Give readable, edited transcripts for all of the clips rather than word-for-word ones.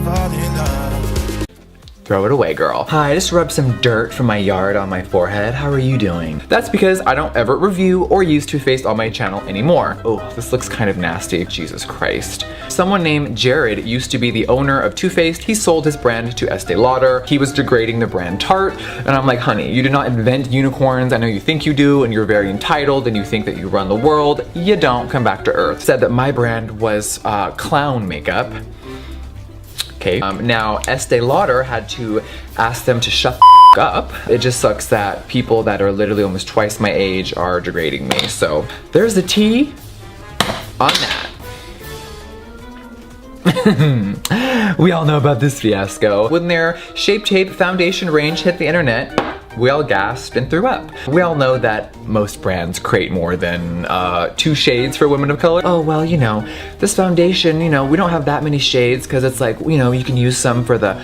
fall in love. Throw it away, girl. Hi, I just rubbed some dirt from my yard on my forehead. How are you doing? That's because I don't ever review or use Too Faced on my channel anymore. Oh, this looks kind of nasty. Jesus Christ. Someone named Jared used to be the owner of Too Faced. He sold his brand to Estee Lauder. He was degrading the brand Tarte. And I'm like, honey, you did not invent unicorns. I know you think you do, and you're very entitled, and you think that you run the world. You don't. Come back to earth. Said that my brand was clown makeup. Okay, now Estee Lauder had to ask them to shut the up. It just sucks that people that are literally almost twice my age are degrading me. So there's the tea on that. We all know about this fiasco. When their Shape Tape foundation range hit the internet, we all gasped and threw up. We all know that most brands create more than 2 shades for women of color. Oh, well, you know, this foundation, you know, we don't have that many shades because it's like, you know, you can use some for the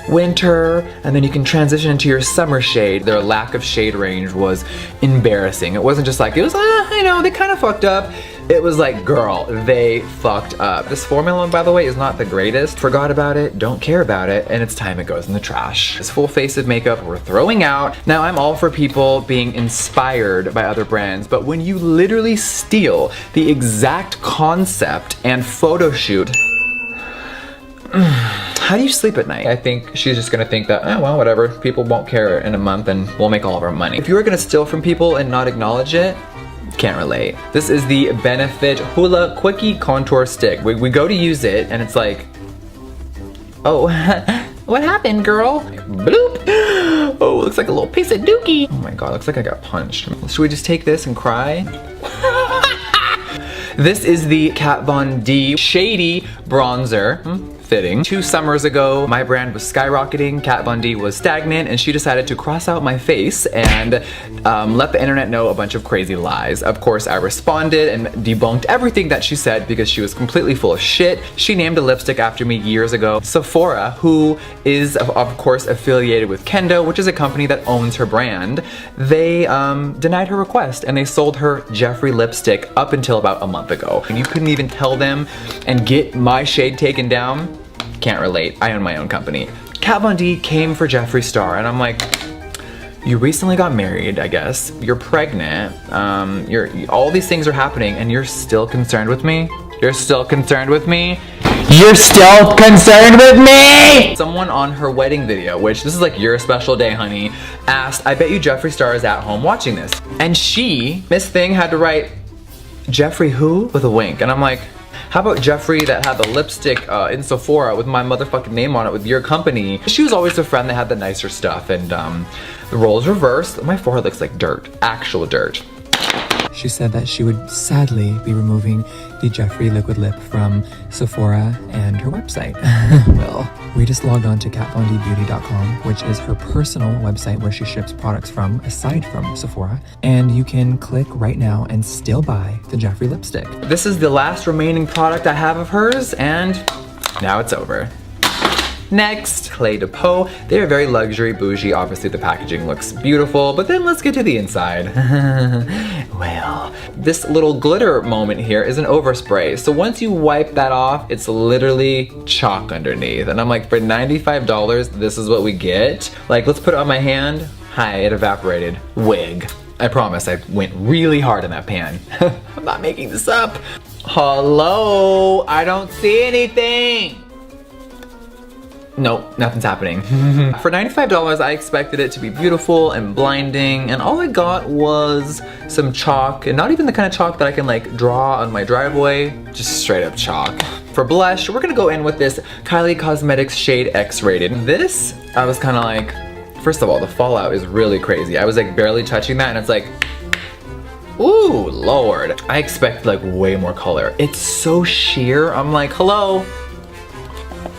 winter and then you can transition into your summer shade. Their lack of shade range was embarrassing. It wasn't just like, it was, you know, they kind of fucked up. It was like, girl, they fucked up. This formula, by the way, is not the greatest. Forgot about it, don't care about it, and it's time it goes in the trash. This full face of makeup we're throwing out. Now, I'm all for people being inspired by other brands, but when you literally steal the exact concept and photo shoot, how do you sleep at night? I think she's just gonna think that, oh, well, whatever, people won't care in a month and we'll make all of our money. If you were gonna steal from people and not acknowledge it, can't relate. This is the Benefit Hoola Quickie Contour Stick. We go to use it and it's like, oh, what happened, girl? Bloop. Oh, looks like a little piece of dookie. Oh my God, looks like I got punched. Should we just take this and cry? This is the Kat Von D Shady Bronzer. Fitting. 2 summers ago, my brand was skyrocketing, Kat Von D was stagnant, and she decided to cross out my face and let the internet know a bunch of crazy lies. Of course, I responded and debunked everything that she said because she was completely full of shit. She named a lipstick after me years ago. Sephora, who is of course affiliated with Kendo, which is a company that owns her brand, they denied her request and they sold her Jeffree lipstick up until about a month ago. And you couldn't even tell them and get my shade taken down. Can't relate. I own my own company. Kat Von D came for Jeffree Star and I'm like, you recently got married, I guess. You're pregnant. All these things are happening and you're still concerned with me? You're still concerned with me? You're still concerned with me? Someone on her wedding video, which this is like your special day, honey, asked, I bet you Jeffree Star is at home watching this. And she, Miss Thing, had to write, Jeffree who? With a wink. And I'm like, how about Jeffree that had the lipstick in Sephora with my motherfucking name on it with your company? She was always the friend that had the nicer stuff, and the roles reversed. My forehead looks like dirt, actual dirt. She said that she would sadly be removing the Jeffree liquid lip from Sephora and her website. Well, we just logged on to katvonDbeauty.com, which is her personal website where she ships products from aside from Sephora, and you can click right now and still buy the Jeffree lipstick. This is the last remaining product I have of hers, and now it's over. Next, Clé de Peau. They are very luxury, bougie. Obviously the packaging looks beautiful, but then let's get to the inside. Well, this little glitter moment here is an overspray. So once you wipe that off, it's literally chalk underneath. And I'm like, for $95, this is what we get? Like, let's put it on my hand. Hi, it evaporated. Wig. I promise I went really hard in that pan. I'm not making this up. Hello, I don't see anything. Nope, nothing's happening. For $95, I expected it to be beautiful and blinding, and all I got was some chalk, and not even the kind of chalk that I can like draw on my driveway, just straight up chalk. For blush, we're gonna go in with this Kylie Cosmetics shade X-rated. This, I was kind of like, first of all, the fallout is really crazy. I was like barely touching that, and it's like, ooh, Lord. I expect like way more color. It's so sheer, I'm like, hello?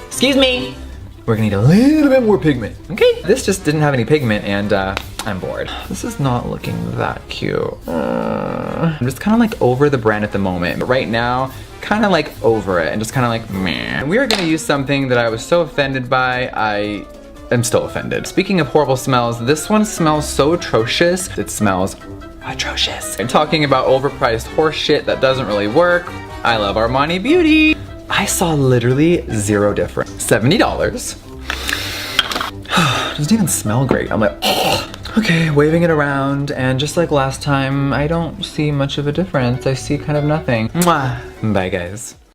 Excuse me. We're gonna need a little bit more pigment. Okay, this just didn't have any pigment and I'm bored. This is not looking that cute. I'm just kind of like over the brand at the moment. But right now, kind of like over it and just kind of like meh. And we are gonna use something that I was so offended by, I am still offended. Speaking of horrible smells, this one smells so atrocious. It smells atrocious. I'm talking about overpriced horse shit that doesn't really work. I love Armani Beauty. I saw literally zero difference. $70. Doesn't even smell great. I'm like, oh. Okay, waving it around, and just like last time, I don't see much of a difference. I see kind of nothing. Mwah. Bye, guys.